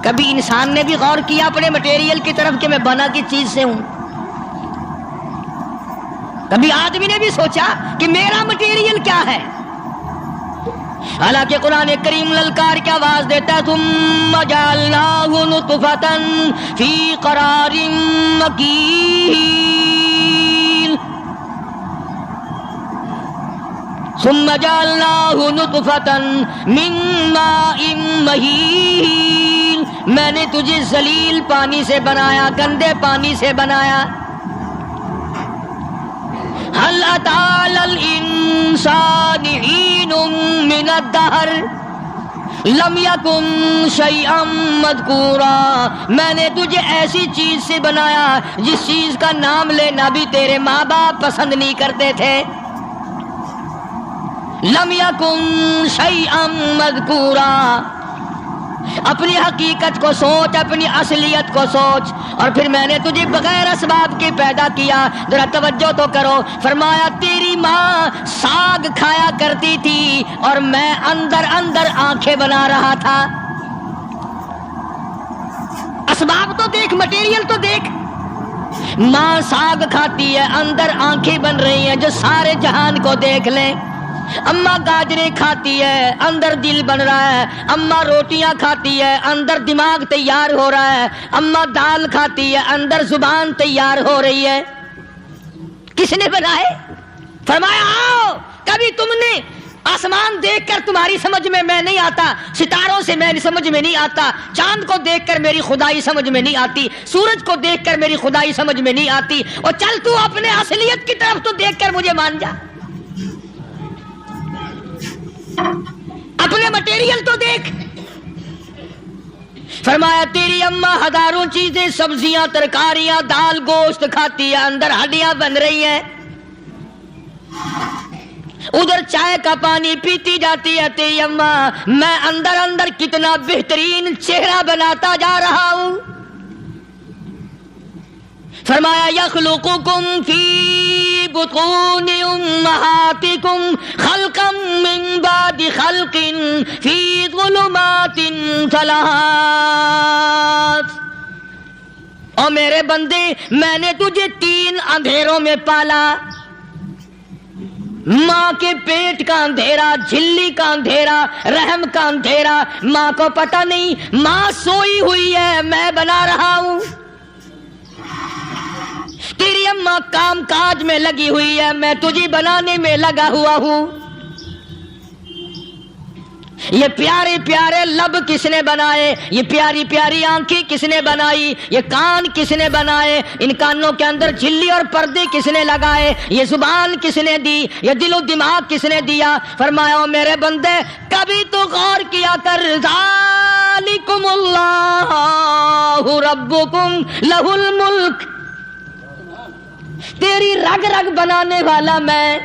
کبھی انسان نے بھی غور کیا اپنے مٹیریل کی طرف کہ میں بنا کی چیز سے ہوں؟ کبھی آدمی نے بھی سوچا کہ میرا مٹیریل کیا ہے؟ حالانکہ قرآن کریم للکار کی آواز دیتا ہے ثم جعلناہ نطفۃ فی قرار مکین، ثم جعلناہ نطفۃ من ماء مہین، میں نے تجھے ذلیل پانی سے بنایا، گندے پانی سے بنایا۔ هل أتى على الإنسان حين من الدهر لم يكن شيئا مذكورا، میں نے تجھے ایسی چیز سے بنایا جس چیز کا نام لینا بھی تیرے ماں باپ پسند نہیں کرتے تھے۔ لم يكن شيئا مذكورا، اپنی حقیقت کو سوچ، اپنی اصلیت کو سوچ۔ اور پھر میں نے تجھے بغیر اسباب کے پیدا کیا۔ ذرا توجہ تو کرو، فرمایا تیری ماں ساگ کھایا کرتی تھی اور میں اندر اندر آنکھیں بنا رہا تھا۔ اسباب تو دیکھ، مٹیریل تو دیکھ۔ ماں ساگ کھاتی ہے، اندر آنکھیں بن رہی ہیں جو سارے جہان کو دیکھ لیں۔ اماں گاجریں کھاتی ہے، اندر دل بن رہا ہے۔ اماں روٹیاں کھاتی ہے، اندر دماغ تیار ہو رہا ہے۔ اماں دال کھاتی ہے، اندر زبان تیار ہو رہی ہے۔ کس نے بنائے؟ فرمایا آؤ، کبھی تم نے آسمان دیکھ کر تمہاری سمجھ میں نہیں آتا، ستاروں سے میری سمجھ میں نہیں آتا، چاند کو دیکھ کر میری خدائی سمجھ میں نہیں آتی، سورج کو دیکھ کر میری خدائی سمجھ میں نہیں آتی۔ اور چل تو اپنے اصلیت کی طرف تو دیکھ کر مجھے مان جا، اپنے مٹیریل تو دیکھ۔ فرمایا تیری اماں ہزاروں چیزیں، سبزیاں، ترکاریاں، دال، گوشت کھاتی ہے، اندر ہڈیاں بن رہی ہیں۔ ادھر چائے کا پانی پیتی جاتی ہے تیری اماں، میں اندر اندر کتنا بہترین چہرہ بناتا جا رہا ہوں۔ فرمایا یخلقکم فی بطون امہاتکم خلقا من بعد خلق فی ظلمات ثلاث، اور میرے بندے میں نے تجھے 3 اندھیروں میں پالا۔ ماں کے پیٹ کا اندھیرا، جھلی کا اندھیرا، رحم کا اندھیرا، ماں کو پتہ نہیں، ماں سوئی ہوئی ہے، میں بنا رہا ہوں۔ تیری اماں کام کاج میں لگی ہوئی ہے، میں تجھے بنانے میں لگا ہوا ہوں۔ یہ پیارے پیارے لب کس نے بنائے؟ یہ پیاری پیاری آنکھیں کس نے بنائی؟ یہ کان کس نے بنائے؟ ان کانوں کے اندر جھلی اور پردے کس نے لگائے؟ یہ زبان کس نے دی؟ یہ دل و دماغ کس نے دیا؟ فرمایا میرے بندے کبھی تو غور کیا کر، ذالکم اللہ ربکم لہ الملک، تیری رگ رگ بنانے والا میں۔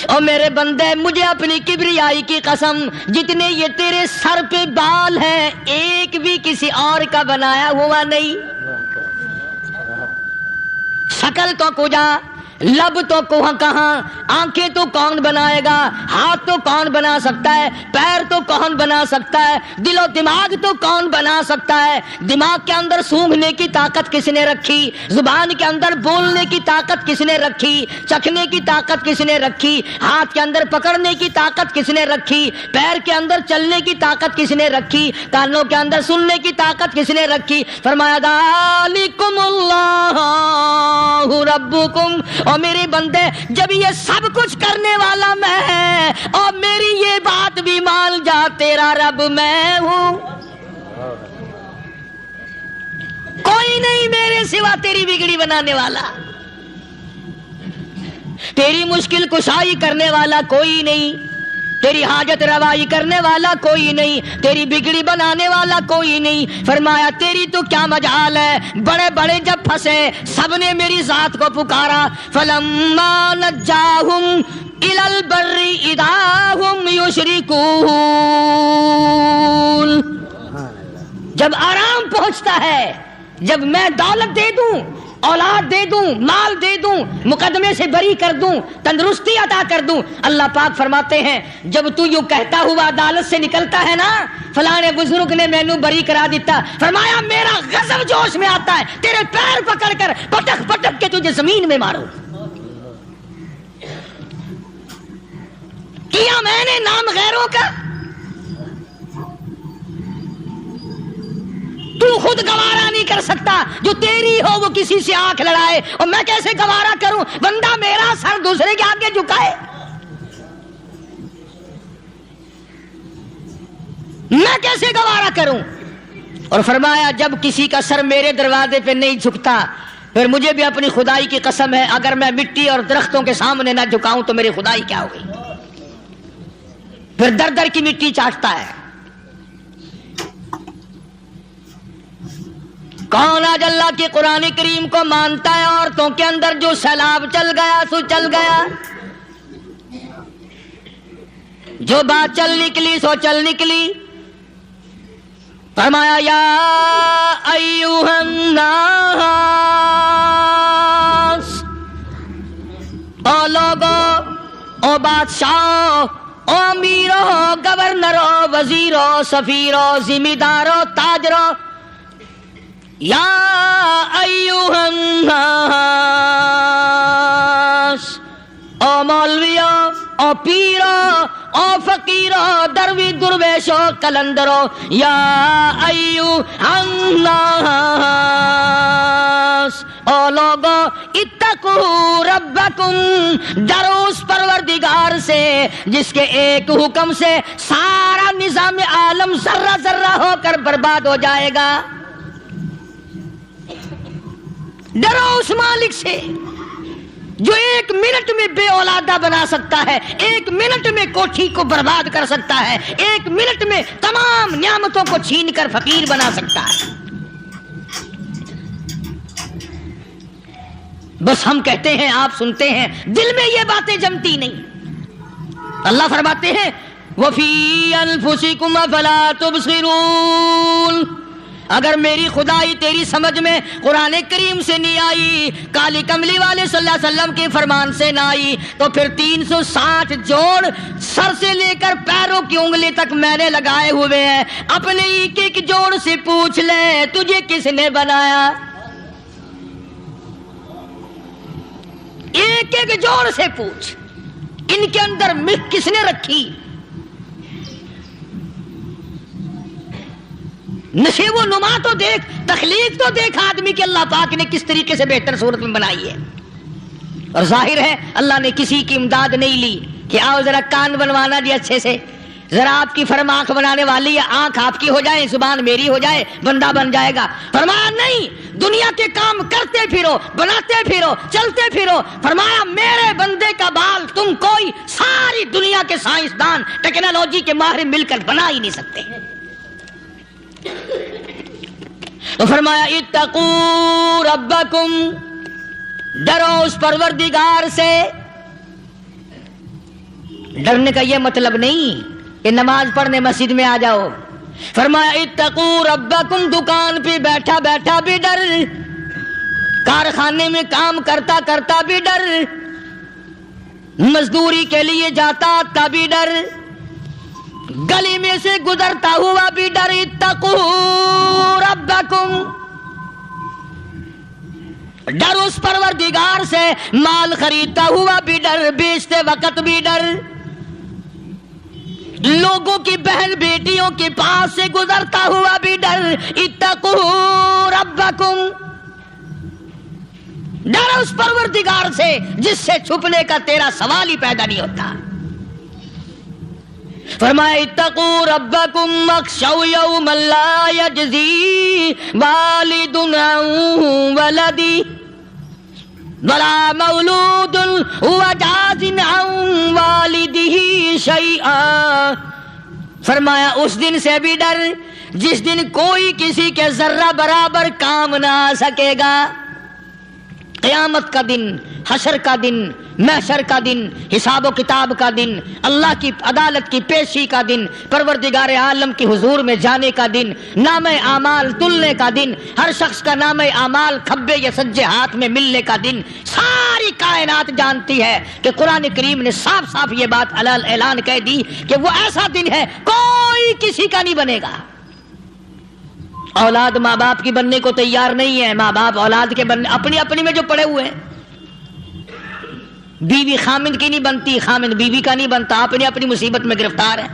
اور میرے بندے مجھے اپنی کبریائی کی قسم، جتنے یہ تیرے سر پہ بال ہیں ایک بھی کسی اور کا بنایا ہوا نہیں۔ شکل تو کجا، لب تو کہاں، آنکھیں تو کون بنائے گا، ہاتھ تو کون بنا سکتا ہے، پیر تو کون بنا سکتا ہے، دل و دماغ تو کون بنا سکتا ہے؟ دماغ کے اندر سونگھنے کی طاقت کس نے رکھی؟ زبان کے اندر بولنے کی طاقت کس نے رکھی؟ چکھنے کی طاقت کس نے رکھی؟ ہاتھ کے اندر پکڑنے کی طاقت کس نے رکھی؟ پیر کے اندر چلنے کی طاقت کس نے رکھی؟ کانوں کے اندر سننے کی طاقت کس نے رکھی؟ فرمایا ذالکم اللہ ربکم، اور میرے بندے جب یہ سب کچھ کرنے والا میں اور میری یہ بات بھی مان جا تیرا رب میں ہوں، کوئی نہیں میرے سوا تیری بگڑی بنانے والا، تیری مشکل کشائی کرنے والا کوئی نہیں، تیری حاجت روائی کرنے والا کوئی نہیں، تیری بگڑی بنانے والا کوئی نہیں۔ فرمایا تیری تو کیا مجال ہے، بڑے بڑے جب پھنسے سب نے میری ذات کو پکارا، فلما نجاہم الی البر اذا ہم یشرکون، جب آرام پہنچتا ہے، جب میں دولت دے دوں اولاد دے دوں، مال دے دوں، مقدمے سے بری کر دوں، تندرستی عطا کر دوں. اللہ پاک فرماتے ہیں جب تو یوں کہتا ہوا عدالت سے نکلتا ہے نا، فلاں بزرگ نے مینوں بری کرا دیتا، فرمایا میرا غضب جوش میں آتا ہے، تیرے پیر پکڑ کر پٹک پٹک کے تجھے زمین میں ماروں. کیا میں نے نام غیروں کا؟ تو خود گوارا نہیں کر سکتا، جو تیری ہو وہ کسی سے آنکھ لڑائے، اور میں کیسے گوارا کروں بندہ میرا سر دوسرے کے آگے جھکائے؟ میں کیسے گوارا کروں؟ اور فرمایا جب کسی کا سر میرے دروازے پہ نہیں جھکتا، پھر مجھے بھی اپنی خدائی کی قسم ہے اگر میں مٹی اور درختوں کے سامنے نہ جھکاؤں تو میری خدائی کیا ہوگی؟ پھر در در کی مٹی چاٹتا ہے. کون آج اللہ کے قرآن کریم کو مانتا ہے؟ عورتوں کے اندر جو سیلاب چل گیا سو چل گیا، جو بات چل نکلی سو چل نکلی. فرمایا یا ایھا الناس، او لوگو، او بادشاہ، او امیرو، گورنرو، وزیرو، سفیرو، ذمہ دارو، تاجرو، یا ایھا الناس، او مولویو، او پیرو، او فقیرو، دروی درویشو، کلندرو، یا ایھا الناس، او لوگو، اتقوا ربکم، ڈرو اس پروردگار سے جس کے ایک حکم سے سارا نظام عالم ذرہ ذرہ ہو کر برباد ہو جائے گا. ڈرو اس مالک سے جو ایک منٹ میں بے اولادہ بنا سکتا ہے، ایک منٹ میں کوٹھی کو برباد کر سکتا ہے، ایک منٹ میں تمام نعمتوں کو چھین کر فقیر بنا سکتا ہے. بس ہم کہتے ہیں، آپ سنتے ہیں، دل میں یہ باتیں جمتی نہیں. اللہ فرماتے ہیں وَفِي أَنفُسِكُمْ أَفَلَا تُبْصِرُونَ. اگر میری خدائی تیری سمجھ میں قرآن کریم سے نہیں آئی، کالی کملی والے صلی اللہ علیہ وسلم کے فرمان سے نہ آئی، تو پھر 360 جوڑ سر سے لے کر پیروں کی انگلی تک میں نے لگائے ہوئے ہیں. اپنے ایک ایک جوڑ سے پوچھ لے تجھے کس نے بنایا؟ ایک ایک جوڑ سے پوچھ، ان کے اندر ملک کس نے رکھی؟ نشے و نما تو دیکھ، تخلیق تو دیکھ آدمی کے اللہ پاک نے کس طریقے سے بہتر صورت میں بنائی ہے. اور ظاہر ہے اللہ نے کسی کی امداد نہیں لی کہ آؤ ذرا کان بنوانا جی اچھے سے، ذرا آپ کی فرم آنکھ بنانے والی ہے، آنکھ آپ کی ہو جائے، زبان میری ہو جائے، بندہ بن جائے گا. فرمایا نہیں، دنیا کے کام کرتے پھرو، بناتے پھرو، چلتے پھرو. فرمایا میرے بندے کا بال تم کوئی ساری دنیا کے سائنسدان، ٹیکنالوجی کے ماہر مل کر بنا ہی نہیں سکتے. تو فرمایا اتقوا ربکم، ڈرو اس پروردگار سے. ڈرنے کا یہ مطلب نہیں کہ نماز پڑھنے مسجد میں آ جاؤ. فرمایا اتقوا ربکم، دکان پہ بیٹھا بیٹھا بھی ڈر، کارخانے میں کام کرتا کرتا بھی ڈر، مزدوری کے لیے جاتا تب بھی ڈر، گلی میں سے گزرتا ہوا بھی ڈر. اتقوا ربکم، ڈر اس پروردگار سے. مال خریدتا ہوا بھی ڈر، بیچتے وقت بھی ڈر، لوگوں کی بہن بیٹیوں کے پاس سے گزرتا ہوا بھی ڈر. اتقوا ربکم، ڈر اس پروردگار سے جس سے چھپنے کا تیرا سوال ہی پیدا نہیں ہوتا. فرمایا اتقوا ربکم واخشوا یوما لا یجزی والد عن ولدہ ولا مولود هو جاز عن والدہ شیئا. فرمایا اس دن سے بھی ڈر جس دن کوئی کسی کے ذرہ برابر کام نہ آ سکے گا. قیامت کا دن، حشر کا دن، محشر کا دن، حساب و کتاب کا دن، اللہ کی عدالت کی پیشی کا دن، پروردگار عالم کی حضور میں جانے کا دن، نام اعمال تلنے کا دن، ہر شخص کا نام اعمال کھبے یا سجے ہاتھ میں ملنے کا دن. ساری کائنات جانتی ہے کہ قرآن کریم نے صاف صاف یہ بات اعلان کہہ دی کہ وہ ایسا دن ہے کوئی کسی کا نہیں بنے گا. اولاد ماں باپ کی بننے کو تیار نہیں ہے، ماں باپ اولاد کے بننے اپنی اپنی میں جو پڑے ہوئے ہیں. بیوی خامند کی نہیں بنتی، خامند بیوی کا نہیں بنتا، اپنی اپنی مصیبت میں گرفتار ہے.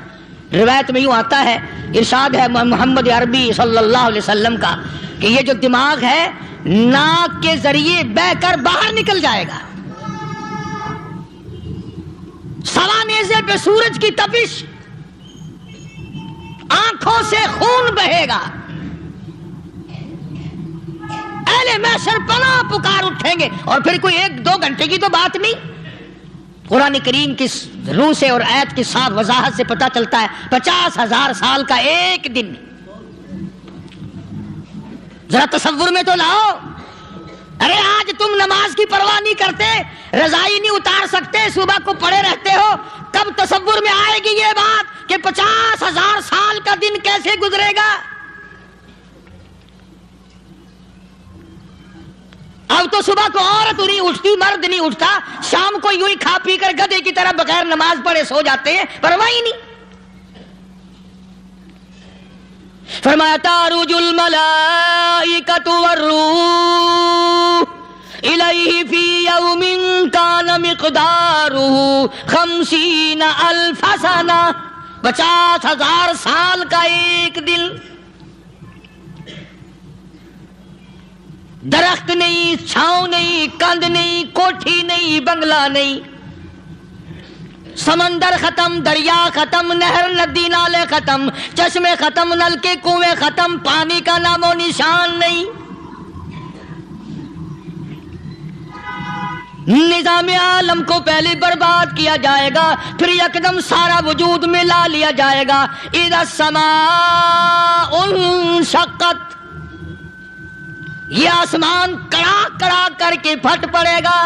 روایت میں یوں آتا ہے، ارشاد ہے محمد عربی صلی اللہ علیہ وسلم کا کہ یہ جو دماغ ہے ناک کے ذریعے بہہ کر باہر نکل جائے گا. سوا نیزے پہ سورج کی تپش، آنکھوں سے خون بہے گا. اہل محشر پناہ پکار اٹھیں گے، اور پھر کوئی 1-2 گھنٹے کی تو بات نہیں. قرآن کریم کی روح سے اور آیت کی صاف وضاحت سے پتہ چلتا ہے 50,000 سال کا ایک دن. ذرا تصور میں تو لاؤ. ارے آج تم نماز کی پرواہ نہیں کرتے، رضائی نہیں اتار سکتے، صبح کو پڑے رہتے ہو، کب تصور میں آئے گی یہ بات کہ 50,000 سال کا دن کیسے گزرے گا؟ اب تو صبح کو عورت نہیں اٹھتی، مرد نہیں اٹھتا، شام کو یوں ہی کھا پی کر گدھے کی طرح بغیر نماز پڑھے سو جاتے ہیں، پرواہ ہی نہیں. فرمایا تعرج الملائکۃ والروح الیہ فی یوم کان مقدارہ 50,000 سنہ. 50,000 سال کا ایک دن. درخت نہیں، چھاؤں نہیں، کند نہیں، کوٹھی نہیں، بنگلہ نہیں، سمندر ختم، دریا ختم، نہر ندی نالے ختم، چشمے ختم، نل کے کنویں ختم، پانی کا نام و نشان نہیں. نظام عالم کو پہلے برباد کیا جائے گا، پھر یکدم سارا وجود میں لا لیا جائے گا. اذا السماء انشقت، یہ آسمان کڑا کڑا کر کے پھٹ پڑے گا.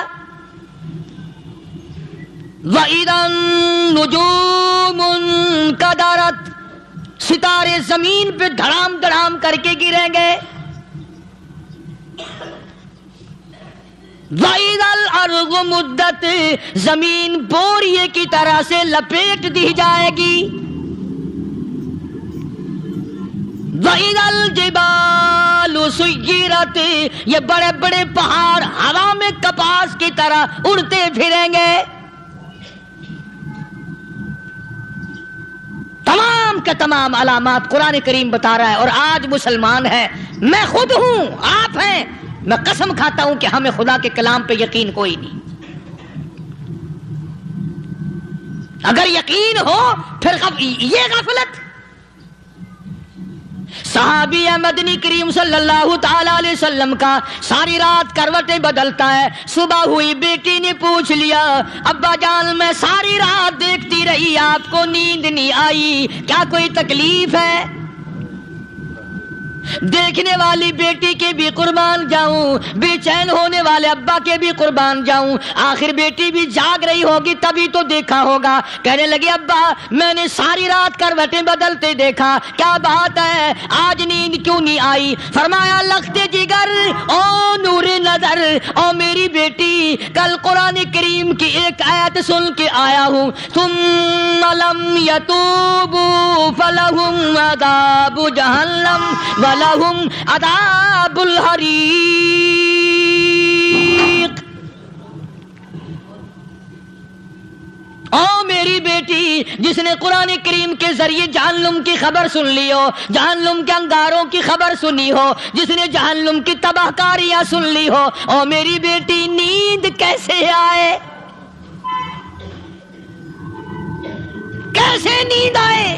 وَإِذَا النُّجُومُ انْكَدَرَتْ، ستارے زمین پہ دھڑام دھڑام کر کے گریں گے. وَإِذَا الْأَرْضُ مُدَّتْ، زمین بوریے کی طرح سے لپیٹ دی جائے گی. وَإِذَا الْجِبَالُ سُيِّرَتْ، یہ بڑے بڑے پہاڑ ہوا میں کپاس کی طرح اڑتے پھریں گے. تمام کے تمام علامات قرآن کریم بتا رہا ہے. اور آج مسلمان ہے، میں خود ہوں، آپ ہیں، میں قسم کھاتا ہوں کہ ہمیں خدا کے کلام پہ یقین کوئی نہیں. اگر یقین ہو پھر یہ غفلت. صحابی مدنی کریم صلی اللہ تعالی علیہ وسلم کا ساری رات کروٹیں بدلتا ہے. صبح ہوئی بیٹی نے پوچھ لیا، ابا جان میں ساری رات دیکھتی رہی، آپ کو نیند نہیں آئی، کیا کوئی تکلیف ہے؟ دیکھنے والی بیٹی کے بھی قربان جاؤں، بے چین ہونے والے ابا کے بھی قربان جاؤں. آخر بیٹی بھی جاگ رہی ہوگی تبھی تو دیکھا ہوگا. کہنے لگی ابا میں نے ساری رات کروٹیں بدلتے دیکھا، کیا بات ہے، آج نیند کیوں نہیں آئی؟ فرمایا لخت جگر او نور نظر، او میری بیٹی کل قرآن کریم کی ایک آیت سن کے آیا ہوں، ثم لم یتوبوا فلہم عذاب جہنم لہم عذاب الحریق. او میری بیٹی جس نے قرآن کریم کے ذریعے جہنم کی خبر سن لی ہو، جہنم کے انگاروں کی خبر سنی ہو، جس نے جہنم کی تباہ کاریاں سن لی ہو، او میری بیٹی نیند کیسے آئے؟ کیسے نیند آئے؟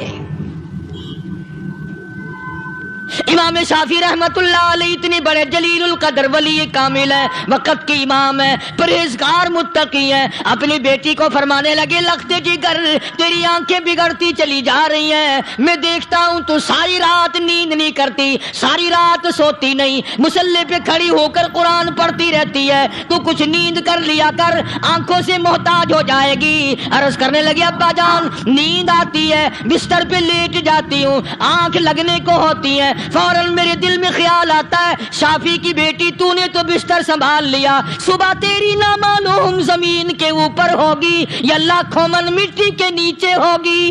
امام شافعی رحمت اللہ علیہ اتنے بڑے جلیل القدر ولی کامل ہے، وقت کے امام ہے، پرہیزگار متقی ہے، اپنی بیٹی کو فرمانے لگے لخت جگر تیری آنکھیں بگڑتی چلی جا رہی ہیں، میں دیکھتا ہوں تو ساری رات نیند نہیں کرتی، ساری رات سوتی نہیں، مصلی پہ کھڑی ہو کر قرآن پڑھتی رہتی ہے، تو کچھ نیند کر لیا کر، آنکھوں سے محتاج ہو جائے گی۔ عرض کرنے لگی ابا جان نیند آتی ہے، بستر پہ لیٹ جاتی ہوں، آنکھ لگنے کو ہوتی ہے، فوراً میرے دل میں خیال آتا ہے شافی کی بیٹی تو نے تو بستر سنبھال لیا، صبح تیری نہ معلوم زمین کے اوپر ہوگی یا لاکھوں من مٹی کے نیچے ہوگی۔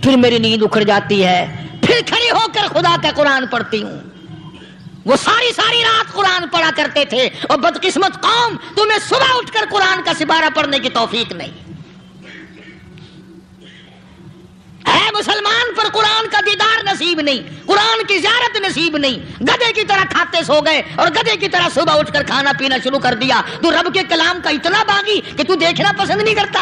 پھر میری نیند اکھڑ جاتی ہے، پھر کھڑی ہو کر خدا کا قرآن پڑھتی ہوں۔ وہ ساری رات قرآن پڑھا کرتے تھے، اور بدقسمت قوم تمہیں صبح اٹھ کر قرآن کا سپارہ پڑھنے کی توفیق نہیں ہے۔ مسلمان پر قرآن کا دیدار نصیب نہیں، قرآن کی زیارت نصیب نہیں، گدھے کی طرح کھاتے سو گئے اور گدھے کی طرح صبح اٹھ کر کھانا پینا شروع کر دیا۔ تو رب کے کلام کا اتنا باغی کہ تو دیکھنا پسند نہیں کرتا۔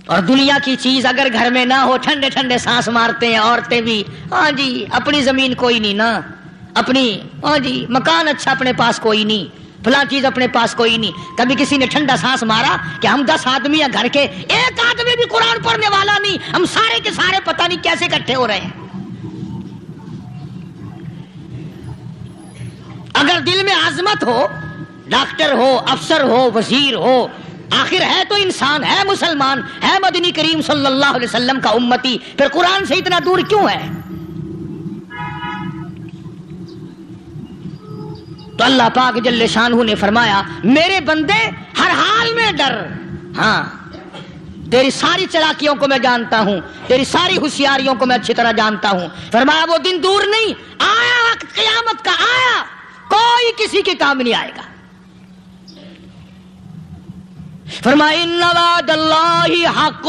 اور دنیا کی چیز اگر گھر میں نہ ہو، ٹھنڈے ٹھنڈے سانس مارتے ہیں عورتیں بھی، ہاں جی اپنی زمین کوئی نہیں نا، اپنی ہاں جی مکان اچھا اپنے پاس کوئی نہیں، فلاں چیز اپنے پاس کوئی نہیں۔ کبھی کسی نے ٹھنڈا سانس مارا کہ ہم 10 آدمی ہیں گھر کے، ایک آدمی بھی قرآن پڑھنے والا نہیں، ہم سارے کے سارے پتہ نہیں کیسے اکٹھے ہو رہے ہیں۔ اگر دل میں عظمت ہو، ڈاکٹر ہو، افسر ہو، وزیر ہو، آخر ہے تو انسان، ہے مسلمان، ہے مدنی کریم صلی اللہ علیہ وسلم کا امتی، پھر قرآن سے اتنا دور کیوں ہے؟ تو اللہ پاک جل شانہ نے فرمایا میرے بندے ہر حال میں ڈر، ہاں تیری ساری چلاکیوں کو میں جانتا ہوں، تیری ساری ہوشیاریوں کو میں اچھی طرح جانتا ہوں۔ فرمایا وہ دن دور نہیں، آیا وقت قیامت کا، آیا، کوئی کسی کے کام نہیں آئے گا۔ فرمایا ان وعد اللہ حق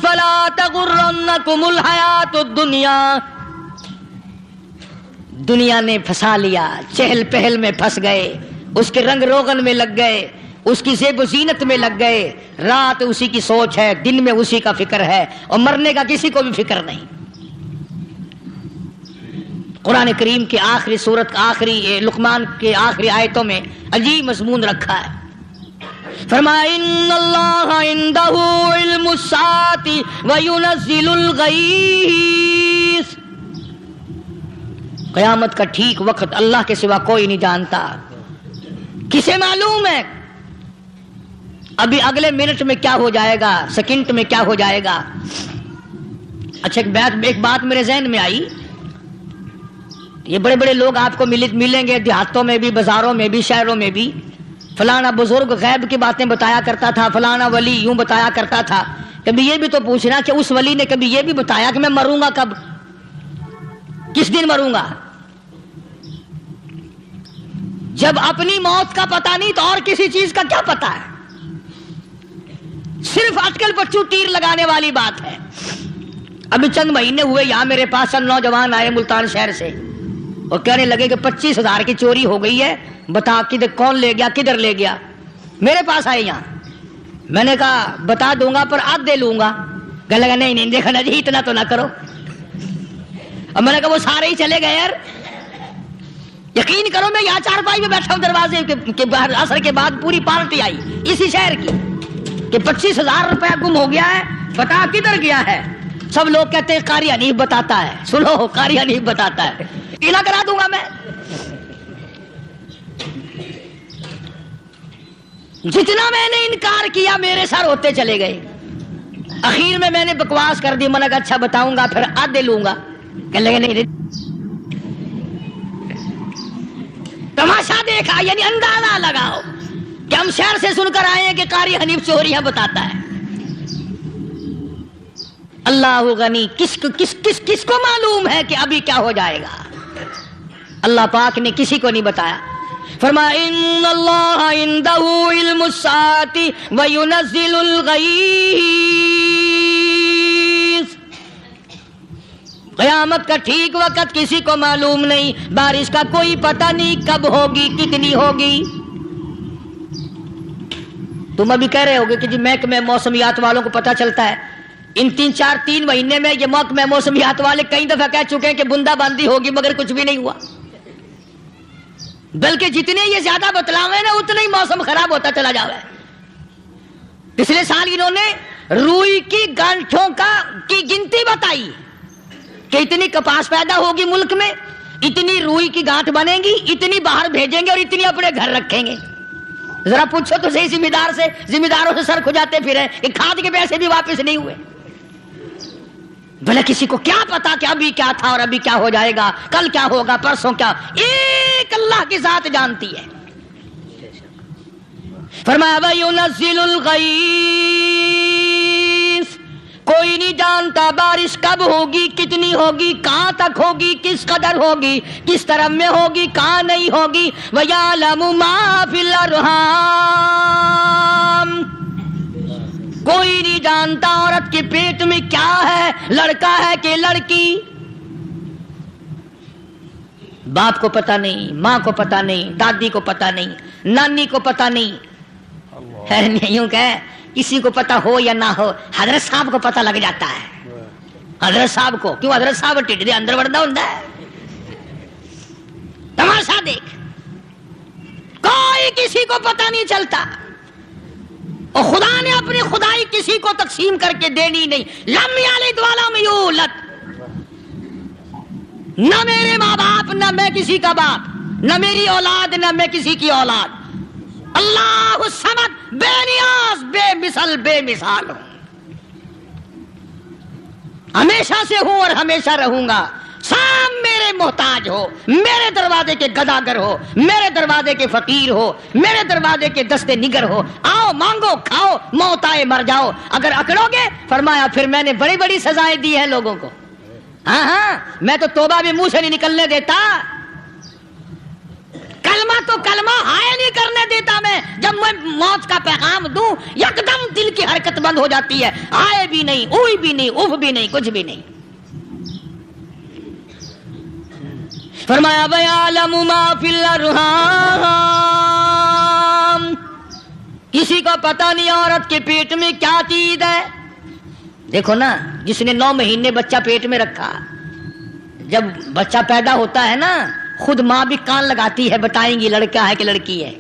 فلا تغرنکم الحیات الدنیا۔ دنیا نے پھنسا لیا، چہل پہل میں پھنس گئے، اس کے رنگ روغن میں لگ گئے، اس کی زیب و زینت میں لگ گئے، رات اسی کی سوچ ہے، دن میں اسی کا فکر ہے، اور مرنے کا کسی کو بھی فکر نہیں۔ قرآن کریم کی آخری سورت، آخری لقمان کے آخری آیتوں میں عجیب مضمون رکھا ہے۔ فرمایا ان اللہ عندہ علم الساعۃ وینزل الغیث۔ قیامت کا ٹھیک وقت اللہ کے سوا کوئی نہیں جانتا۔ کسے معلوم ہے ابھی اگلے منٹ میں کیا ہو جائے گا، سیکنڈ میں کیا ہو جائے گا؟ اچھا ایک بات میرے ذہن میں آئی، یہ بڑے بڑے لوگ آپ کو ملیں گے دیہاتوں میں بھی، بازاروں میں بھی، شہروں میں بھی، فلانا بزرگ غیب کی باتیں بتایا کرتا تھا، فلانا ولی یوں بتایا کرتا تھا۔ کبھی یہ بھی تو پوچھنا کہ اس ولی نے کبھی یہ بھی بتایا کہ میں مروں گا کب، کس دن مروں گا؟ جب اپنی موت کا پتہ نہیں تو اور کسی چیز کا کیا پتہ ہے؟ صرف اٹکل پچو تیر لگانے والی بات ہے۔ ابھی چند مہینے ہوئے یہاں میرے پاس چند نوجوان آئے ملتان شہر سے، اور کہنے لگے کہ 25,000 کی چوری ہو گئی ہے، بتا کدھر کون لے گیا، کدھر لے گیا؟ میرے پاس آئے یہاں، میں نے کہا بتا دوں گا پر آدھے لوں گا۔ کہنے لگا نہیں دیکھنا جی اتنا تو نہ کرو۔ اور میں نے کہا وہ سارے ہی چلے گئے یار، یقین کرو میں یہاں چارپائی میں بیٹھا ہوں دروازے کے باہر، عصر کے بعد پوری پارٹی آئی اسی شہر کی کہ 25,000 روپیہ گم ہو گیا ہے، بتا کدھر گیا ہے؟ سب لوگ کہتے ہیں قاری حنیف بتاتا ہے، سنو قاری حنیف بتاتا ہے، ٹیلا کرا دوں گا میں۔ جتنا میں نے انکار کیا میرے سر ہوتے چلے گئے، اخیر میں نے بکواس کر دی، میں نے کہا اچھا بتاؤں گا پھر آدھے لوں گا۔ کہنے لگے نہیں، تماشا دیکھا یعنی اندازہ لگاؤ کہ ہم شہر سے سن کر آئے ہیں کہ قاری حنیف چوریاں بتاتا ہے۔ اللہ غنی، کس کو معلوم ہے کہ ابھی کیا ہو جائے گا؟ اللہ پاک نے کسی کو نہیں بتایا۔ فرمایا ان اللہ عندہ علم الساعۃ وینزل الغیث۔ قیامت کا ٹھیک وقت کسی کو معلوم نہیں، بارش کا کوئی پتہ نہیں کب ہوگی، کتنی ہوگی۔ تم ابھی کہہ رہے ہوگے کہ جی محکمہ موسمیات والوں کو پتہ چلتا ہے. ان 3 مہینے میں یہ محکمہ موسمیات والے کئی دفعہ کہہ چکے ہیں کہ بندہ باندی ہوگی مگر کچھ بھی نہیں ہوا. بلکہ جتنے یہ زیادہ بتلاوے نا اتنا ہی موسم خراب ہوتا چلا جا رہا ہے. پچھلے سال انہوں نے روئی کی گانٹھوں کی گنتی بتائی کہ اتنی کپاس پیدا ہوگی ملک میں, اتنی روئی کی گانٹھ بنے گی, اتنی باہر بھیجیں گے اور اتنی اپنے گھر رکھیں گے. ذرا پوچھو تو صحیح ذمہ داروں سے سر کھجاتے پھرے کہ کھاد کے پیسے بھی واپس نہیں ہوئے. بھلے کسی کو کیا پتا کہ ابھی کیا تھا اور ابھی کیا ہو جائے گا, کل کیا ہوگا, پرسوں کیا. ایک اللہ کی ذات جانتی ہے. فرمایا وَيُنَزِّلُ الْغَيْثَ, کوئی نہیں جانتا بارش کب ہوگی, کتنی ہوگی, کہاں تک ہوگی, کس قدر ہوگی, کس طرح میں ہوگی, کہاں نہیں ہوگی. وَيَعْلَمُ مَا فِي الْأَرْحَامِ, کوئی نہیں جانتا عورت کے پیٹ میں کیا ہے, لڑکا ہے کہ لڑکی. باپ کو پتہ نہیں, ماں کو پتہ نہیں, دادی کو پتہ نہیں, نانی کو پتہ نہیں. یوں کہ کسی کو پتہ ہو یا نہ ہو, حضرت صاحب کو پتہ لگ جاتا ہے. حضرت صاحب کو کیوں, حضرت صاحب ٹھڈ دے اندر وڑدا ہوندا ہے. تماشا دیکھ, کوئی کسی کو پتہ نہیں چلتا. اور خدا نے اپنی خدائی کسی کو تقسیم کر کے دینی نہیں. لم یلد ولم یولد, نہ میرے ماں باپ, نہ میں کسی کا باپ, نہ میری اولاد, نہ میں کسی کی اولاد. اللہ الصمد, بے نیاز, بے مثال ہوں, ہمیشہ سے ہوں اور ہمیشہ رہوں گا. سب میرے محتاج ہو, میرے دروازے کے گداگر ہو, میرے دروازے کے فقیر ہو, میرے دروازے کے دستے نگر ہو. آؤ مانگو کھاؤ, موت آئے مر جاؤ. اگر اکڑو گے فرمایا پھر میں نے بڑی بڑی سزائیں دی ہیں لوگوں کو. ہاں میں تو توبہ بھی منہ سے نہیں نکلنے دیتا, کلمہ تو کلمہ ہائے نہیں کرنے دیتا میں. جب میں موت کا پیغام دوں یکدم دل کی حرکت بند ہو جاتی ہے. آئے بھی نہیں, اوئی بھی نہیں, اف بھی نہیں, کچھ بھی نہیں. فرمایا وَيَعْلَمُ مَا فِي الْأَرْحَامِ, کسی کو پتہ نہیں عورت کے پیٹ میں کیا چیز ہے. دیکھو نا, جس نے 9 مہینے بچہ پیٹ میں رکھا, جب بچہ پیدا ہوتا ہے نا خود ماں بھی کان لگاتی ہے, بتائیں گی لڑکا ہے کہ لڑکی ہے.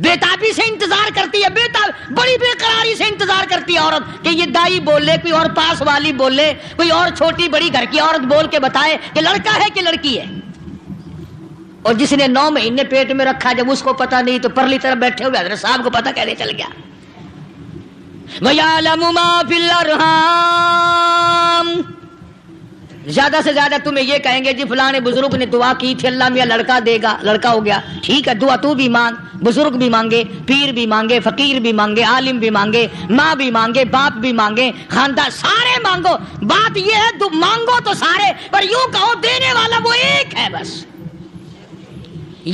بےتابی سے انتظار کرتی ہے, بڑی بے قراری سے انتظار کرتی ہے عورت کہ یہ دائی بولے, کوئی اور پاس والی بولے, کوئی اور چھوٹی بڑی گھر کی عورت بول کے بتائے کہ لڑکا ہے کہ لڑکی ہے. اور جس نے 9 مہینے پیٹ میں رکھا, جب اس کو پتا نہیں تو پرلی طرف بیٹھے ہوئے حضرت صاحب کو پتا کیسے چل گیا. وَيَعْلَمُ مَا فِي الْأَرْحَامِ, زیادہ سے زیادہ تمہیں یہ کہیں گے جی فلاں بزرگ نے دعا کی تھی اللہ میاں لڑکا دے گا, لڑکا ہو گیا. ٹھیک ہے, دعا تو بھی مانگ, بزرگ بھی مانگے, پیر بھی مانگے, فقیر بھی مانگے, عالم بھی مانگے, ماں بھی مانگے, باپ بھی مانگے, خاندان سارے مانگو. بات یہ ہے مانگو تو سارے, پر یوں کہو دینے والا وہ ایک ہے بس.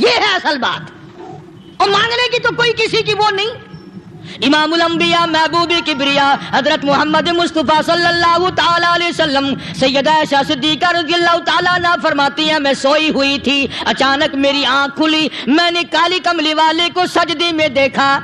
یہ ہے اصل بات. اور مانگنے کی تو کوئی کسی کی وہ نہیں. امام الانبیاء محبوب کبریا حضرت محمد مصطفیٰ صلی اللہ تعالی علیہ وسلم سیدہ عائشہ صدیقہ رضی اللہ تعالیٰ عنہ فرماتی ہیں میں سوئی ہوئی تھی, اچانک میری آنکھ کھلی, میں نے کالی کملی والے کو سجدے میں دیکھا.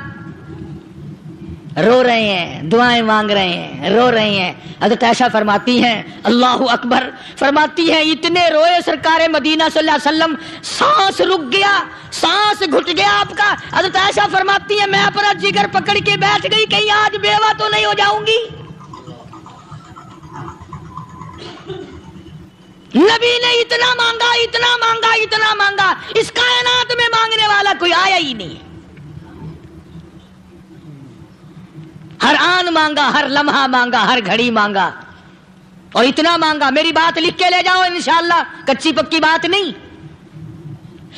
رو رہے ہیں, دعائیں مانگ رہے ہیں, رو رہے ہیں. حضرت عائشہ فرماتی ہیں اللہ اکبر, فرماتی ہیں اتنے روئے سرکار مدینہ صلی اللہ علیہ وسلم, سانس رک گیا, سانس گھٹ گیا آپ کا. حضرت عائشہ فرماتی ہیں میں اپنا جگر پکڑ کے بیٹھ گئی, کہیں آج بیوہ تو نہیں ہو جاؤں گی. نبی نے اتنا مانگا, اتنا مانگا, اتنا مانگا, اس کائنات میں مانگنے والا کوئی آیا ہی نہیں. ہر آن مانگا, ہر لمحہ مانگا, ہر گھڑی مانگا, اور اتنا مانگا. میری بات لکھ کے لے جاؤ انشاءاللہ, کچی پکی بات نہیں.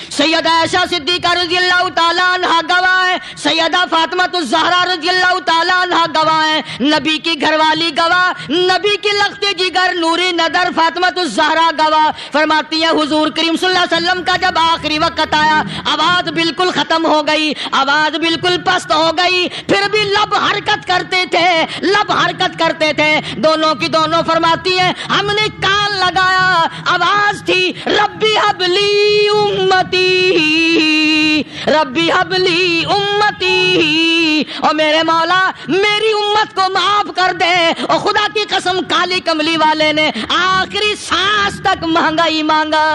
سیدہ عائشہ صدیقہ رضی اللہ تعالیٰ عنہ گواہ ہے, سیدہ فاطمہ الزہرا رضی اللہ تعالیٰ عنہ گواہ ہے, نبی کی گھر والی گواہ, نبی کی لخت جگر نوری نظر فاطمہ الزہرا گواہ. فرماتی ہیں حضور کریم صلی اللہ علیہ وسلم کا جب آخری وقت آیا, آواز بالکل ختم ہو گئی, آواز بالکل پست ہو گئی, پھر بھی لب حرکت کرتے تھے, لب حرکت کرتے تھے، دونوں کی دونوں فرماتی ہیں ہم نے کان لگایا، آواز تھی ربی حبلی امتی، ربی حبلی امتی، اور میرے مولا میری امت کو معاف کر دے۔ اور خدا کی قسم کالی کملی والے نے آخری سانس تک مہنگائی مانگا۔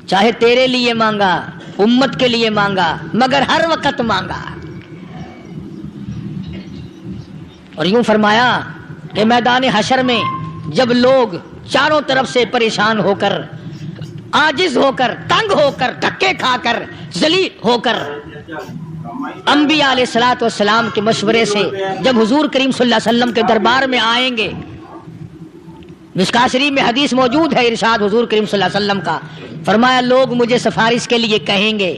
چاہے تیرے لیے مانگا، امت کے لیے مانگا، مگر ہر وقت مانگا۔ اور یوں فرمایا کہ میدان حشر میں جب لوگ چاروں طرف سے پریشان ہو کر، عاجز ہو کر، تنگ ہو کر، دھکے کھا کر، ذلیل ہو کر، انبیاء علیہ الصلوۃ والسلام کے مشورے سے جب حضور کریم صلی اللہ علیہ وسلم کے دربار میں آئیں گے، مشکاۃ شریف میں حدیث موجود ہے، ارشاد حضور کریم صلی اللہ علیہ وسلم کا، فرمایا لوگ مجھے سفارش کے لیے کہیں گے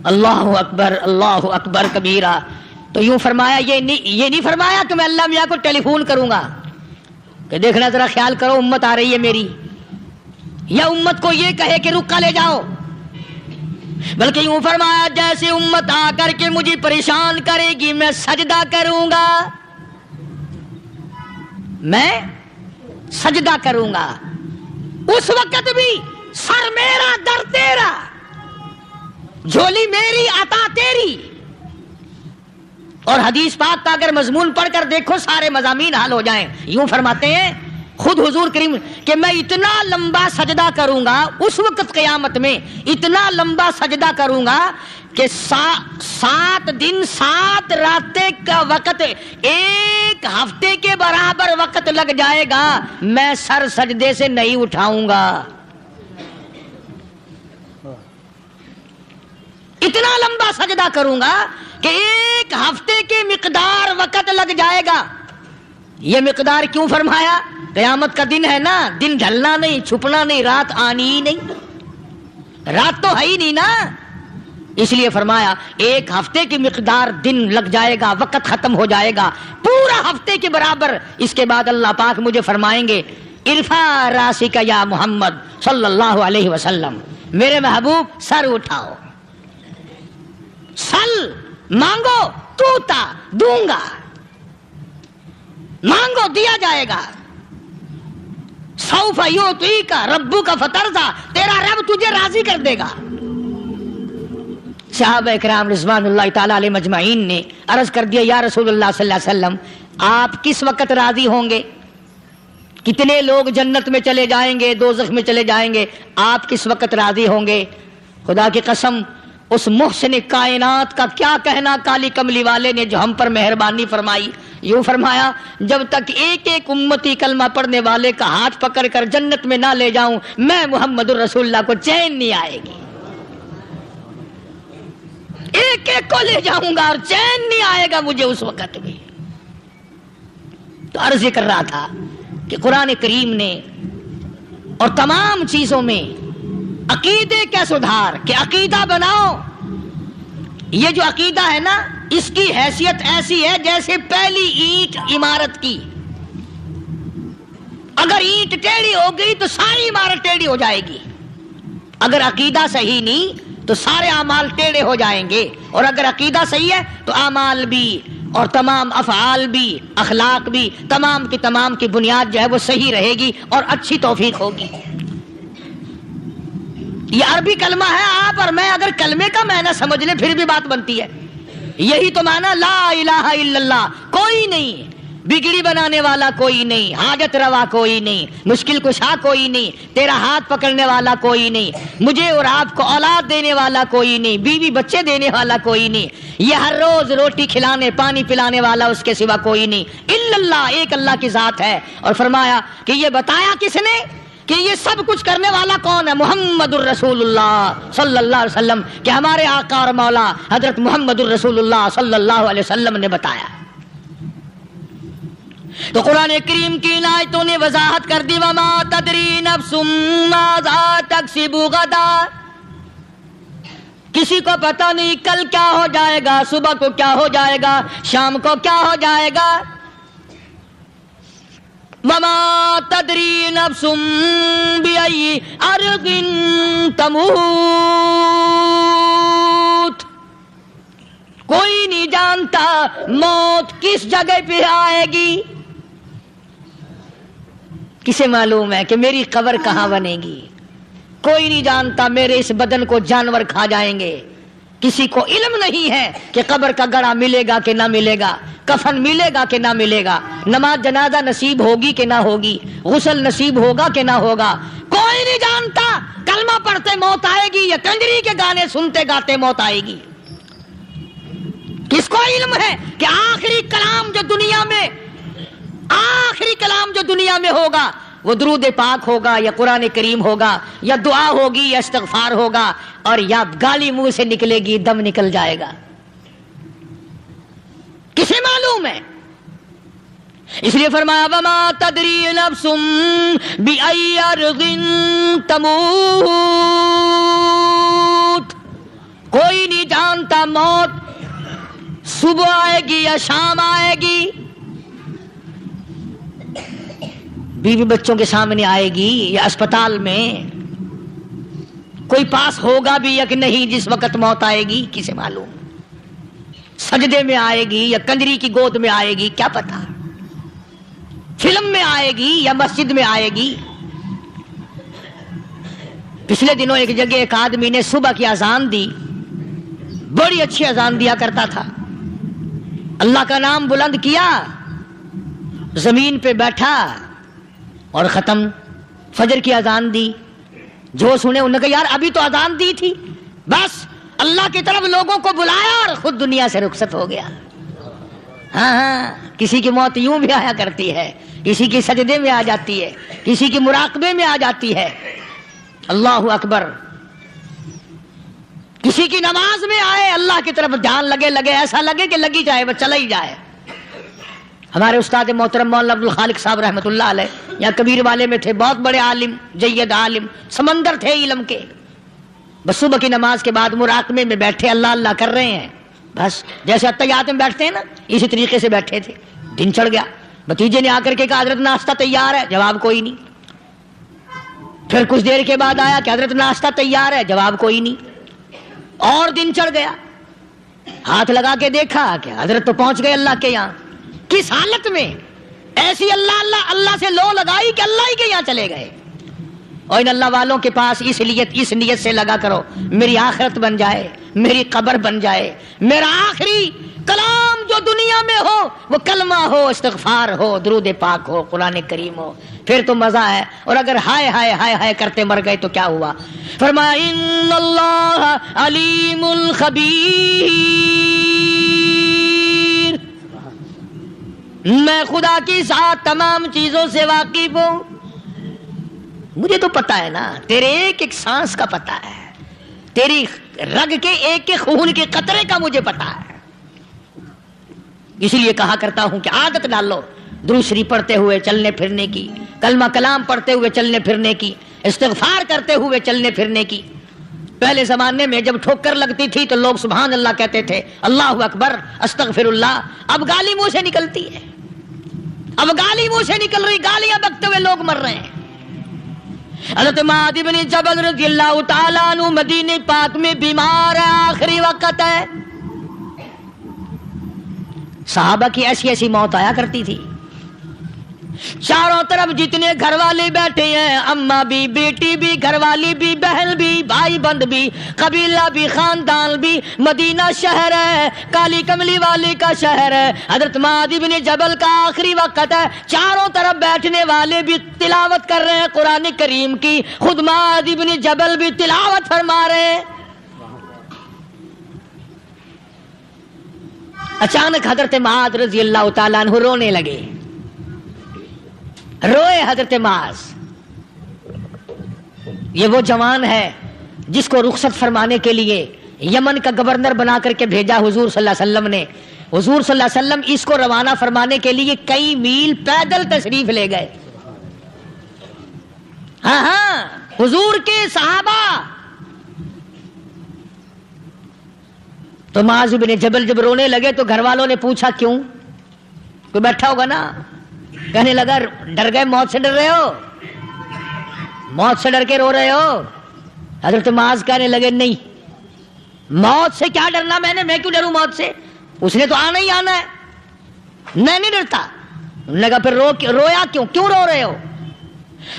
اللہ اکبر کبیرہ، تو یوں فرمایا یہ نہیں فرمایا کہ میں اللہ میاں کو ٹیلی فون کروں گا کہ دیکھنا ذرا خیال کرو امت آ رہی ہے میری، یا امت کو یہ کہے کہ رکا لے جاؤ، بلکہ یوں فرمایا جیسے امت آ کر کے مجھے پریشان کرے گی میں سجدہ کروں گا، میں سجدہ کروں گا، اس وقت بھی سر میرا در تیرا، جھولی میری عطا تیری۔ اور حدیث پاک کا اگر مضمون پڑھ کر دیکھو سارے مضامین حل ہو جائیں۔ یوں فرماتے ہیں خود حضور کریم کہ میں اتنا لمبا سجدہ کروں گا اس وقت قیامت میں، اتنا لمبا سجدہ کروں گا کہ 7 دن 7 راتیں کا وقت 1 ہفتے کے برابر وقت لگ جائے گا، میں سر سجدے سے نہیں اٹھاؤں گا، اتنا لمبا سجدہ کروں گا کہ 1 ہفتے کے مقدار وقت لگ جائے گا۔ یہ مقدار کیوں فرمایا؟ قیامت کا دن ہے نا، دن ڈھلنا نہیں، چھپنا نہیں، رات آنی ہی نہیں، رات تو ہے ہی نہیں نا، اس لیے فرمایا 1 ہفتے کی مقدار دن لگ جائے گا، وقت ختم ہو جائے گا پورا ہفتے کے برابر۔ اس کے بعد اللہ پاک مجھے فرمائیں گے ارفع راسک یا محمد صلی اللہ علیہ وسلم، میرے محبوب سر اٹھاؤ، سل مانگو توتا دوں گا، مانگو دیا جائے گا، سوف یعطیک ربک فترضی، تیرا رب تجھے راضی کر دے گا۔ صحابہ کرام رضوان اللہ تعالی علیہ مجمعین نے عرض کر دیا یا رسول اللہ صلی اللہ علیہ وسلم آپ کس وقت راضی ہوں گے؟ کتنے لوگ جنت میں چلے جائیں گے، دوزخ میں چلے جائیں گے، آپ کس وقت راضی ہوں گے؟ خدا کی قسم اس محسن کائنات کا کیا کہنا کالی کملی والے نے جو ہم پر مہربانی فرمائی۔ یوں فرمایا جب تک ایک ایک امتی کلمہ پڑھنے والے کا ہاتھ پکڑ کر جنت میں نہ لے جاؤں میں محمد الرسول اللہ کو چین نہیں آئے گی، ایک ایک کو لے جاؤں گا اور چین نہیں آئے گا مجھے اس وقت بھی۔ تو عرض کر رہا تھا کہ قرآن کریم نے اور تمام چیزوں میں عقیدے کا سدھار کہ عقیدہ بناؤ، یہ جو عقیدہ ہے نا اس کی حیثیت ایسی ہے جیسے پہلی اینٹ عمارت کی، اگر اینٹ ٹیڑھی ہو گئی تو ساری عمارت ٹیڑھی ہو جائے گی، اگر عقیدہ صحیح نہیں تو سارے اعمال ٹیڑھے ہو جائیں گے، اور اگر عقیدہ صحیح ہے تو اعمال بھی اور تمام افعال بھی اخلاق بھی تمام کی بنیاد جو ہے وہ صحیح رہے گی اور اچھی توفیق ہوگی۔ یہ عربی کلمہ ہے، آپ اور میں اگر کلمے کا معنی سمجھ لیں پھر بھی بات بنتی ہے، یہی تو معنی لا الہ الا اللہ، کوئی نہیں بگڑی بنانے والا، کوئی نہیں حاجت روا، کوئی نہیں مشکل کشا، کوئی نہیں تیرا ہاتھ پکڑنے والا، کوئی نہیں مجھے اور آپ کو اولاد دینے والا، کوئی نہیں بیوی بچے دینے والا، کوئی نہیں یہ ہر روز روٹی کھلانے پانی پلانے والا اس کے سوا کوئی نہیں، الا اللہ، ایک اللہ کی ذات ہے۔ اور فرمایا کہ یہ بتایا کس نے کہ یہ سب کچھ کرنے والا کون ہے؟ محمد الرسول اللہ صلی اللہ علیہ وسلم، کہ ہمارے آقا اور مولا حضرت محمد الرسول اللہ صلی اللہ علیہ وسلم نے بتایا۔ تو قرآن کریم کی آیتوں نے وضاحت کر دی وما تدری نفس ماذا تکسب غدا، کسی کو پتہ نہیں کل کیا ہو جائے گا، صبح کو کیا ہو جائے گا، شام کو کیا ہو جائے گا۔ وما تدری نفس بأي أرض تموت، جانتا موت کس جگہ پہ آئے گی؟ کسے معلوم ہے کہ میری قبر کہاں بنے گی؟ کوئی نہیں جانتا میرے اس بدن کو جانور کھا جائیں گے. کسی کو علم نہیں ہے کہ قبر کا گڑا ملے گا کہ نہ ملے گا، کفن ملے گا کہ نہ ملے گا، نماز جنازہ نصیب ہوگی کہ نہ ہوگی، غسل نصیب ہوگا کہ نہ ہوگا. کوئی نہیں جانتا کلمہ پڑھتے موت آئے گی یا کنجری کے گانے سنتے گاتے موت آئے گی. کس کو علم ہے کہ آخری کلام جو دنیا میں ہوگا وہ درود پاک ہوگا یا قرآن کریم ہوگا یا دعا ہوگی یا استغفار ہوگا اور یا گالی منہ سے نکلے گی، دم نکل جائے گا؟ کسے معلوم ہے؟ اس لیے فرمایا وما تدری نفس بأی ارض تموت، کوئی نہیں جانتا موت صبح آئے گی یا شام آئے گی، بیوی بچوں کے سامنے آئے گی یا اسپتال میں، کوئی پاس ہوگا بھی یا کہ نہیں جس وقت موت آئے گی کسے معلوم؟ سجدے میں آئے گی یا کنجری کی گود میں آئے گی کیا پتا، فلم میں آئے گی یا مسجد میں آئے گی. پچھلے دنوں ایک جگہ ایک آدمی نے صبح کی اذان دی، بڑی اچھی اذان دیا کرتا تھا، اللہ کا نام بلند کیا، زمین پہ بیٹھا اور ختم. فجر کی اذان دی، جو سنے انہوں نے کہا یار ابھی تو اذان دی تھی، بس اللہ کی طرف لوگوں کو بلایا اور خود دنیا سے رخصت ہو گیا. ہاں کسی کی موت یوں بھی آیا کرتی ہے، کسی کی سجدے میں آ جاتی ہے، کسی کی مراقبے میں آ جاتی ہے. اللہ اکبر. کسی کی نماز میں آئے، اللہ کی طرف دھیان لگے ایسا لگے کہ لگی جائے وہ چلا ہی جائے. ہمارے استاد محترم مولانا عبد الخالق صاحب رحمۃ اللہ علیہ یا کبیر والے میں تھے، بہت بڑے عالم، جید عالم، سمندر تھے علم کے. بس صبح کی نماز کے بعد مراقبے میں بیٹھے اللہ اللہ کر رہے ہیں، بس جیسے اتحیات میں بیٹھتے ہیں نا اسی طریقے سے بیٹھے تھے. دن چڑھ گیا، بھتیجے نے آ کر کے کہا حضرت ناشتہ تیار ہے، جواب کوئی نہیں. پھر کچھ دیر کے بعد آیا کہ حضرت ناشتہ تیار ہے، جواب کوئی نہیں. اور دن چڑھ گیا، ہاتھ لگا کے دیکھا کہ حضرت تو پہنچ گئے اللہ کے یہاں. کس حالت میں؟ ایسی اللہ اللہ اللہ سے لو لگائی کہ اللہ ہی کے یہاں چلے گئے. اور ان اللہ والوں کے پاس اس نیت سے لگا کرو میری آخرت بن جائے، میری قبر بن جائے، میرا آخری کلام جو دنیا میں ہو وہ کلمہ ہو، استغفار ہو، درود پاک ہو، قرآن کریم ہو، پھر تو مزہ ہے. اور اگر ہائے ہائے ہائے ہائے کرتے مر گئے تو کیا ہوا؟ فرمایا ان اللہ علیم خبیر، میں خدا کی ذات تمام چیزوں سے واقف ہوں. مجھے تو پتا ہے نا، تیرے ایک ایک سانس کا پتا ہے، تیری رگ کے ایک ایک خون کے قطرے کا مجھے پتا ہے. اسی لیے کہا کرتا ہوں کہ عادت ڈال لو درود شریف پڑھتے ہوئے چلنے پھرنے کی، کلمہ کلام پڑھتے ہوئے چلنے پھرنے کی، استغفار کرتے ہوئے چلنے پھرنے کی. پہلے زمانے میں جب ٹھوکر لگتی تھی تو لوگ سبحان اللہ کہتے تھے، اللہ اکبر، استغفر اللہ. اب گالی منہ سے نکلتی ہے، اب گالی منہ سے نکل رہی، گالیاں بکتے ہوئے لوگ مر رہے ہیں. حضرت معاذ بن جبل رضی اللہ تعالیٰ عنہ مدینہ پاک میں بیمار ہے، آخری وقت ہے. صحابہ کی ایسی ایسی موت آیا کرتی تھی. چاروں طرف جتنے گھر والے بیٹھے ہیں، اماں بھی، بیٹی بھی، گھر والی بھی، بہن بھی، بھائی بند بھی، قبیلہ بھی، خاندان بھی. مدینہ شہر ہے، کالی کملی والی کا شہر ہے. حضرت معاذ بن جبل کا آخری وقت ہے، چاروں طرف بیٹھنے والے بھی تلاوت کر رہے ہیں قرآن کریم کی، خود معاذ بن جبل بھی تلاوت فرما رہے ہیں. اچانک حضرت معاذ رضی اللہ تعالیٰ عنہ رونے لگے. روئے حضرت معاذ. یہ وہ جوان ہے جس کو رخصت فرمانے کے لیے یمن کا گورنر بنا کر کے بھیجا حضور صلی اللہ علیہ وسلم نے. حضور صلی اللہ علیہ وسلم اس کو روانہ فرمانے کے لیے کئی میل پیدل تشریف لے گئے. ہاں حضور کے صحابہ. تو معاذ بن جبل جب رونے لگے تو گھر والوں نے پوچھا کیوں؟ کوئی بیٹھا ہوگا نا. کہنے لگا ڈر گئے، موت سے ڈر رہے ہو، موت سے ڈر کے رو رہے ہو؟ حضرت معاذ کہنے لگے نہیں، موت سے کیا ڈرنا، میں کیوں ڈروں موت سے؟ اس نے تو آنا ہی آنا ہے. میں نہیں ڈرتا. انہوں نے کہا پھر رویا کیوں رو رہے ہو؟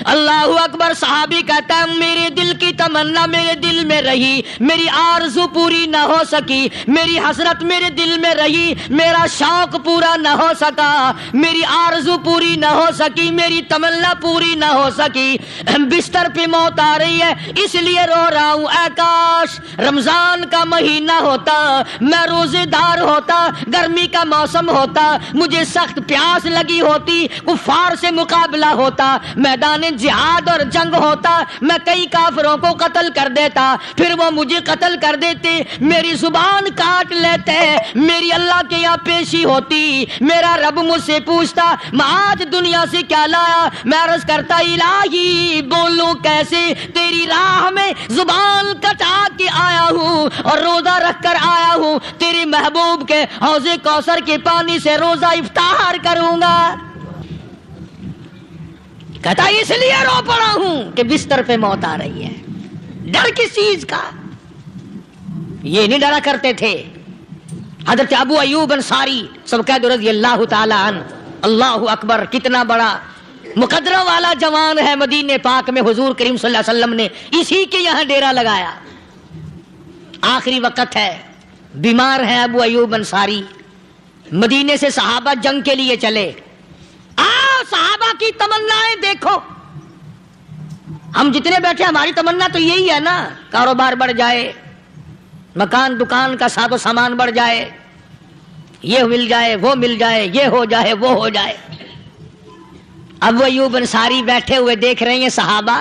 اللہ اکبر. صحابی کہتا ہے میرے دل کی تمنا میرے دل میں رہی, میری آرزو پوری نہ ہو سکی, میری حسرت میرے دل میں رہی, میرا شوق پورا نہ ہو سکا, میری آرزو پوری نہ ہو سکی, میری تمنا پوری نہ ہو سکی, بستر پہ موت آ رہی ہے اس لیے رو رہا ہوں. اے کاش رمضان کا مہینہ ہوتا, میں روزے دار ہوتا, گرمی کا موسم ہوتا, مجھے سخت پیاس لگی ہوتی, کفار سے مقابلہ ہوتا, میدان جہاد اور جنگ ہوتا, میں کئی کافروں کو قتل کر دیتا, پھر وہ مجھے قتل کر دیتے, میری زبان کاٹ لیتے, میری اللہ کے یہاں پیشی ہوتی, میرا رب مجھ سے پوچھتا میں آج دنیا سے کیا لایا, میں عرض کرتا الہی بولوں کیسے, تیری راہ میں زبان کٹا کے آیا ہوں اور روزہ رکھ کر آیا ہوں, تیرے محبوب کے حوض کوثر کے پانی سے روزہ افطار کروں گا. کہتا اس لیے رو پڑا ہوں کہ بستر پہ موت آ رہی ہے. ڈر کس چیز کا؟ یہ نہیں ڈرا کرتے تھے. حضرت ابو ایوب انصاری سب کہہ دو رضی اللہ تعالی عنہ. اللہ اکبر, کتنا بڑا مقدرہ والا جوان ہے. مدینے پاک میں حضور کریم صلی اللہ علیہ وسلم نے اسی کے یہاں ڈیرا لگایا. آخری وقت ہے, بیمار ہے ابو ایوب انصاری. مدینے سے صحابہ جنگ کے لیے چلے. صحابہ کی تمنائیں دیکھو. ہم جتنے بیٹھے ہماری تمنا تو یہی ہے نا, کاروبار بڑھ جائے, مکان دکان کا ساز و سامان بڑھ جائے, یہ مل جائے وہ مل جائے, یہ ہو جائے وہ ہو جائے. ابو ایوب انصاری بیٹھے ہوئے دیکھ رہے ہیں صحابہ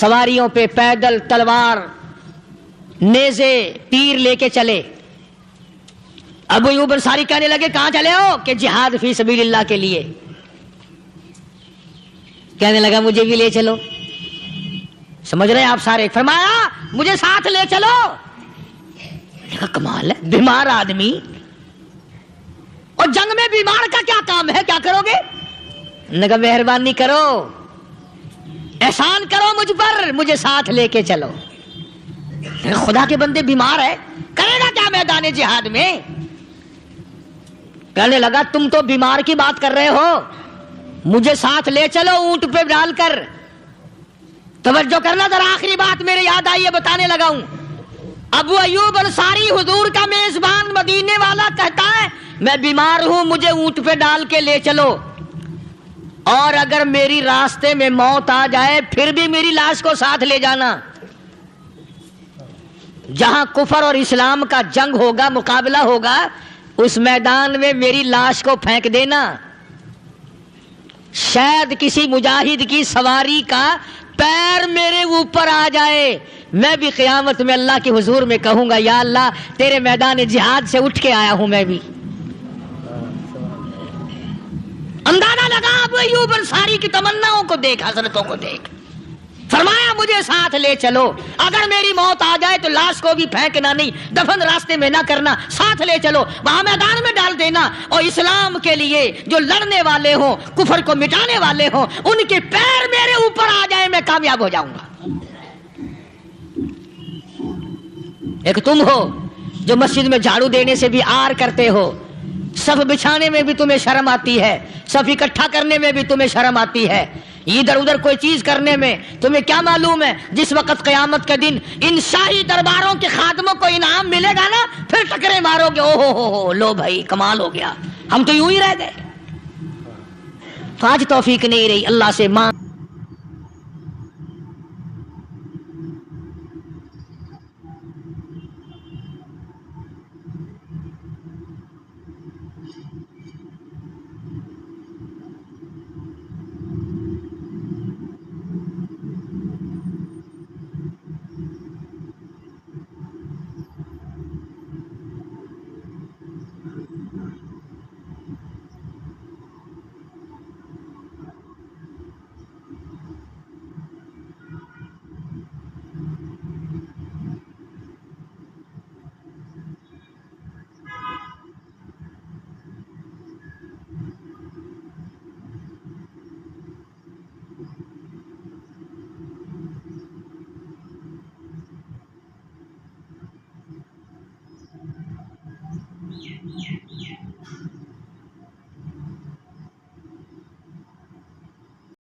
سواریوں پہ پیدل تلوار نیزے تیر لے کے چلے. ابو ایوب انصاری کہنے لگے کہاں چلے ہو؟ کہ جہاد فی سبیل اللہ کے لیے. کہنے لگا مجھے بھی لے چلو. سمجھ رہے ہیں آپ سارے؟ فرمایا مجھے ساتھ لے چلو. کمال ہے, بیمار آدمی اور جنگ میں بیمار کا کیا کام ہے, کیا کرو گے؟ نے کہا مہربانی کرو, احسان کرو مجھ پر, مجھے ساتھ لے کے چلو. خدا کے بندے بیمار ہے, کرے گا کیا میدان جہاد میں؟ کہنے لگا تم تو بیمار کی بات کر رہے ہو, مجھے ساتھ لے چلو اونٹ پہ ڈال کر. توجہ کرنا ذرا, آخری بات میرے یاد آئی ہے بتانے لگا ہوں. ابو ایوب انصاری حضور کا میزبان مدینے والا کہتا ہے میں بیمار ہوں, مجھے اونٹ پہ ڈال کے لے چلو, اور اگر میری راستے میں موت آ جائے پھر بھی میری لاش کو ساتھ لے جانا. جہاں کفر اور اسلام کا جنگ ہوگا, مقابلہ ہوگا, اس میدان میں میری لاش کو پھینک دینا. شاید کسی مجاہد کی سواری کا پیر میرے اوپر آ جائے, میں بھی قیامت میں اللہ کے حضور میں کہوں گا یا اللہ تیرے میدان جہاد سے اٹھ کے آیا ہوں میں بھی. اندازہ لگا ابو ایوب انصاری کی تمناؤں کو دیکھ, حضرتوں کو دیکھ. فرمایا مجھے ساتھ لے چلو, اگر میری موت آ جائے تو لاش کو بھی پھینکنا نہیں, دفن راستے میں نہ کرنا, ساتھ لے چلو, وہاں میدان میں ڈال دینا, اور اسلام کے لیے جو لڑنے والے ہوں, کفر کو مٹانے والے ہوں, ان کے پیر میرے اوپر آ جائے میں کامیاب ہو جاؤں گا. ایک تم ہو جو مسجد میں جھاڑو دینے سے بھی آر کرتے ہو, صف بچھانے میں بھی تمہیں شرم آتی ہے, صف اکٹھا کرنے میں بھی تمہیں شرم آتی ہے, ادھر ادھر کوئی چیز کرنے میں تمہیں کیا معلوم ہے جس وقت قیامت کے دن ان شاہی درباروں کے خادموں کو انعام ملے گا نا, پھر ٹکرے مارو گے, او ہو لو بھائی کمال ہو گیا, ہم تو یوں ہی رہ گئے. تو آج توفیق نہیں رہی, اللہ سے مانگ.